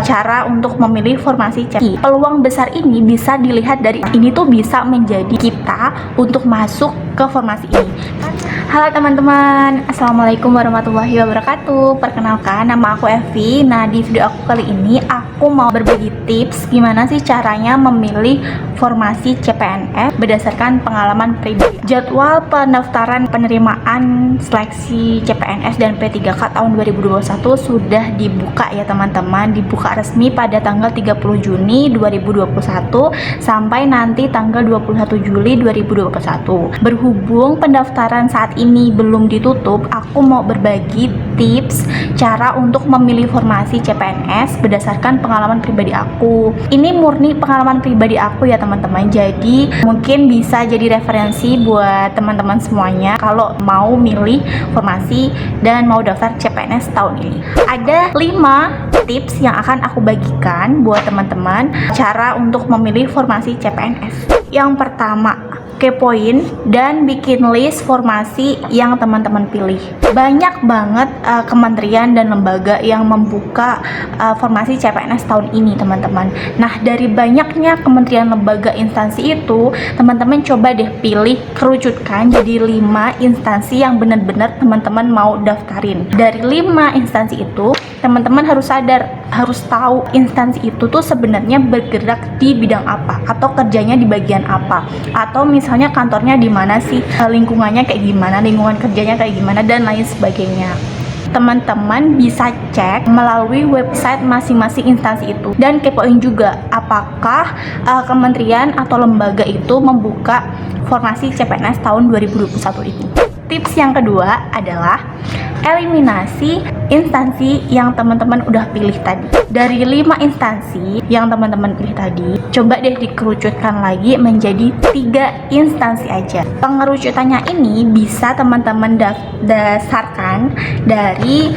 cara untuk memilih formasi CPNS. Peluang besar ini bisa dilihat dari ini tuh bisa menjadi kita untuk masuk ke formasi ini. Halo teman-teman, assalamualaikum warahmatullahi wabarakatuh. Perkenalkan, nama aku Evi. Nah, di video aku kali ini aku mau berbagi tips gimana sih caranya memilih formasi CPNS berdasarkan pengalaman pribadi. Jadwal pendaftaran penerimaan seleksi CPNS dan P3K tahun 2021 sudah dibuka ya teman-teman. Dibuka resmi pada tanggal 30 Juni 2021 sampai nanti tanggal 21 Juli 2021. Berhubung pendaftaran saat ini belum ditutup, aku mau berbagi tips cara untuk memilih formasi CPNS berdasarkan pengalaman pribadi aku. Ini murni pengalaman pribadi aku ya teman-teman, jadi mungkin bisa jadi referensi buat teman-teman semuanya kalau mau milih formasi dan mau daftar CPNS tahun ini. Ada 5 tips yang akan aku bagikan buat teman-teman cara untuk memilih formasi CPNS. Yang pertama, kepoin dan bikin list formasi yang teman-teman pilih. Banyak banget kementerian dan lembaga yang membuka formasi CPNS tahun ini teman-teman. Nah, dari banyaknya kementerian, lembaga, instansi itu, teman-teman coba deh pilih, kerucutkan jadi 5 instansi yang benar-benar teman-teman mau daftarin. Dari 5 instansi itu, teman-teman harus sadar, harus tahu instansi itu tuh sebenarnya bergerak di bidang apa atau kerjanya di bagian apa, atau misalnya kantornya di mana sih, lingkungannya kayak gimana, lingkungan kerjanya kayak gimana, dan lain sebagainya. Teman-teman bisa cek melalui website masing-masing instansi itu dan kepoin juga apakah kementerian atau lembaga itu membuka formasi CPNS tahun 2021 ini. Tips yang kedua adalah eliminasi instansi yang teman-teman udah pilih tadi. Dari 5 instansi yang teman-teman pilih tadi, coba deh dikerucutkan lagi menjadi 3 instansi aja. Pengerucutannya ini bisa teman-teman dasarkan dari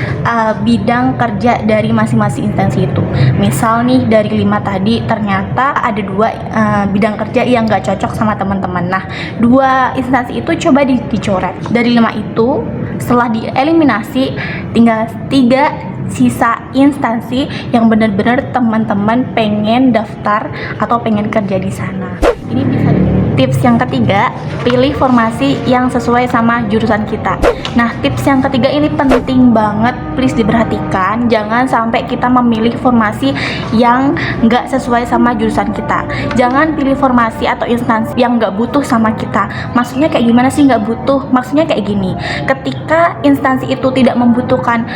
bidang kerja dari masing-masing instansi itu. Misal nih dari 5 tadi ternyata ada 2 bidang kerja yang gak cocok sama teman-teman. Nah, 2 instansi itu coba dicoret. Dari 5 itu setelah dieliminasi tinggal 3 sisa instansi yang benar-benar teman-teman pengen daftar atau pengen kerja di sana. Ini bisa. Tips yang ketiga, pilih formasi yang sesuai sama jurusan kita. Nah, tips yang ketiga ini penting banget, please diperhatikan. Jangan sampai kita memilih formasi yang nggak sesuai sama jurusan kita. Jangan pilih formasi atau instansi yang nggak butuh sama kita. Maksudnya kayak gimana sih nggak butuh? Maksudnya kayak gini, ketika instansi itu tidak membutuhkan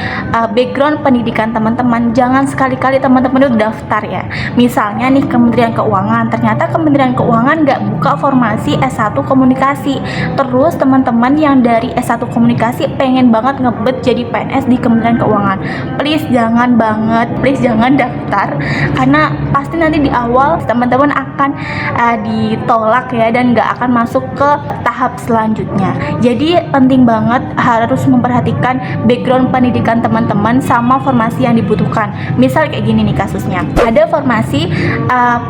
background pendidikan teman-teman, jangan sekali-kali teman-teman itu daftar ya. Misalnya nih Kementerian Keuangan, ternyata Kementerian Keuangan nggak buka formasi S1 komunikasi, terus teman-teman yang dari S1 komunikasi pengen banget ngebet jadi PNS di Kementerian Keuangan, please jangan daftar, karena pasti nanti di awal teman-teman akan ditolak ya, dan nggak akan masuk ke tahap selanjutnya. Jadi penting banget harus memperhatikan background pendidikan teman-teman sama formasi yang dibutuhkan. Misal kayak gini nih kasusnya, ada formasi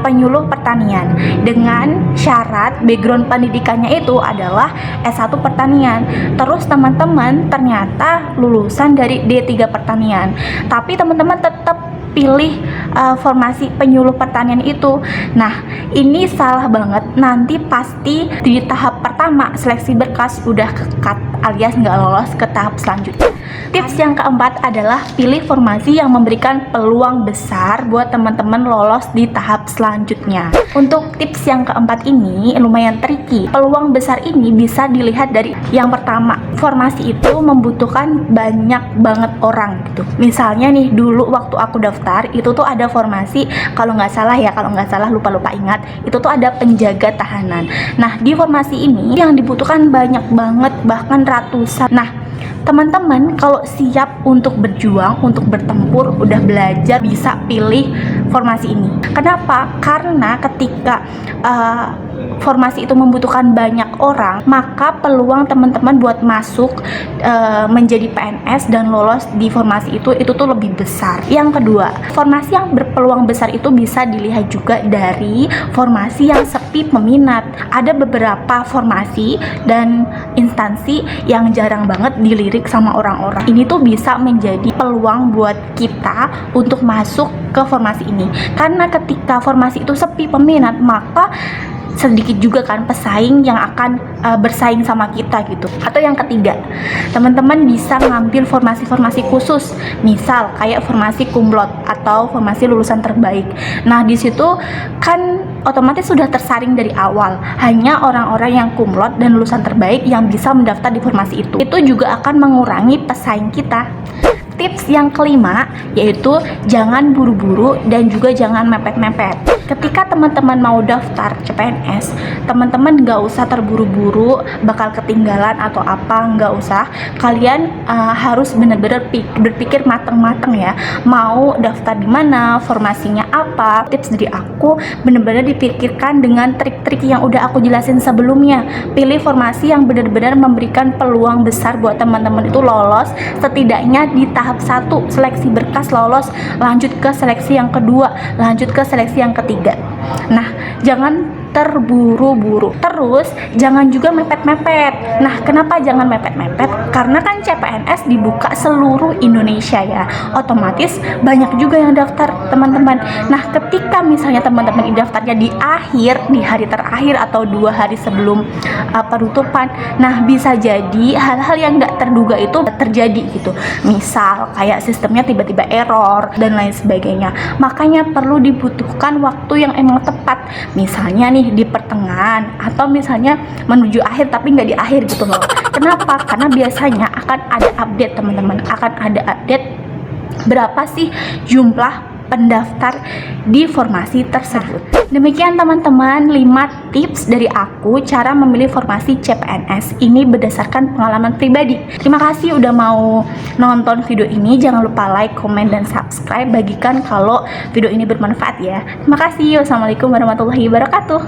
penyuluh pertanian dengan syarat background pendidikannya itu adalah S1 pertanian. Terus teman-teman ternyata lulusan dari D3 pertanian, tapi teman-teman tetap pilih formasi penyuluh pertanian itu. Nah, ini salah banget. Nanti pasti di tahap pertama seleksi berkas udah ke-cut alias nggak lolos ke tahap selanjutnya. Tips yang keempat adalah pilih formasi yang memberikan peluang besar buat teman-teman lolos di tahap selanjutnya. Untuk tips yang keempat ini lumayan tricky. Peluang besar ini bisa dilihat dari yang pertama, formasi itu membutuhkan banyak banget orang gitu. Misalnya nih dulu waktu aku daftar itu tuh ada formasi, kalau nggak salah lupa ingat, itu tuh ada penjaga tahanan. Nah, di formasi ini yang dibutuhkan banyak banget, bahkan ratusan. Nah, teman-teman kalau siap untuk berjuang, untuk bertempur, udah belajar, bisa pilih formasi ini. Kenapa? Karena ketika formasi itu membutuhkan banyak orang, maka peluang teman-teman buat masuk menjadi PNS dan lolos di formasi itu tuh lebih besar. Yang kedua, formasi yang berpeluang besar itu bisa dilihat juga dari formasi yang sepi peminat. Ada beberapa formasi dan instansi yang jarang banget dilirik sama orang-orang. Ini tuh bisa menjadi peluang buat kita untuk masuk ke formasi ini, karena ketika formasi itu sepi peminat, maka sedikit juga kan pesaing yang akan bersaing sama kita gitu. Atau yang ketiga, teman-teman bisa ngambil formasi-formasi khusus, misal kayak formasi kumlot atau formasi lulusan terbaik. Nah, di situ kan otomatis sudah tersaring dari awal, hanya orang-orang yang kumlot dan lulusan terbaik yang bisa mendaftar di formasi itu. Itu juga akan mengurangi pesaing kita. Tips yang kelima yaitu jangan buru-buru dan juga jangan mepet-mepet. Ketika teman-teman mau daftar CPNS, teman-teman nggak usah terburu-buru bakal ketinggalan atau apa, nggak usah. Kalian harus benar-benar berpikir matang-matang ya, mau daftar di mana, formasinya apa. Tips dari aku benar-benar dipikirkan dengan trik-trik yang udah aku jelasin sebelumnya. Pilih formasi yang benar-benar memberikan peluang besar buat teman-teman itu lolos, setidaknya di tahap 1 seleksi berkas lolos, lanjut ke seleksi yang kedua, lanjut ke seleksi yang ketiga. Nah, jangan terburu-buru, terus jangan juga mepet-mepet. Nah, kenapa jangan mepet-mepet? Karena kan CPNS dibuka seluruh Indonesia ya, otomatis banyak juga yang daftar teman-teman. Nah, ketika misalnya teman-teman daftarnya di hari terakhir atau 2 hari sebelum penutupan, nah bisa jadi hal-hal yang nggak terduga itu terjadi gitu. Misal kayak sistemnya tiba-tiba error dan lain sebagainya. Makanya perlu dibutuhkan waktu yang emang tepat. Misalnya nih di pertengahan atau misalnya menuju akhir tapi nggak di akhir gitu loh. Kenapa? Karena biasanya akan ada update teman-teman, akan ada update berapa sih jumlah pendaftar di formasi tersebut. Demikian teman-teman 5 tips dari aku cara memilih formasi CPNS. Ini berdasarkan pengalaman pribadi. Terima kasih udah mau nonton video ini. Jangan lupa like, komen, dan subscribe. Bagikan kalau video ini bermanfaat ya. Terima kasih. Wassalamualaikum warahmatullahi wabarakatuh.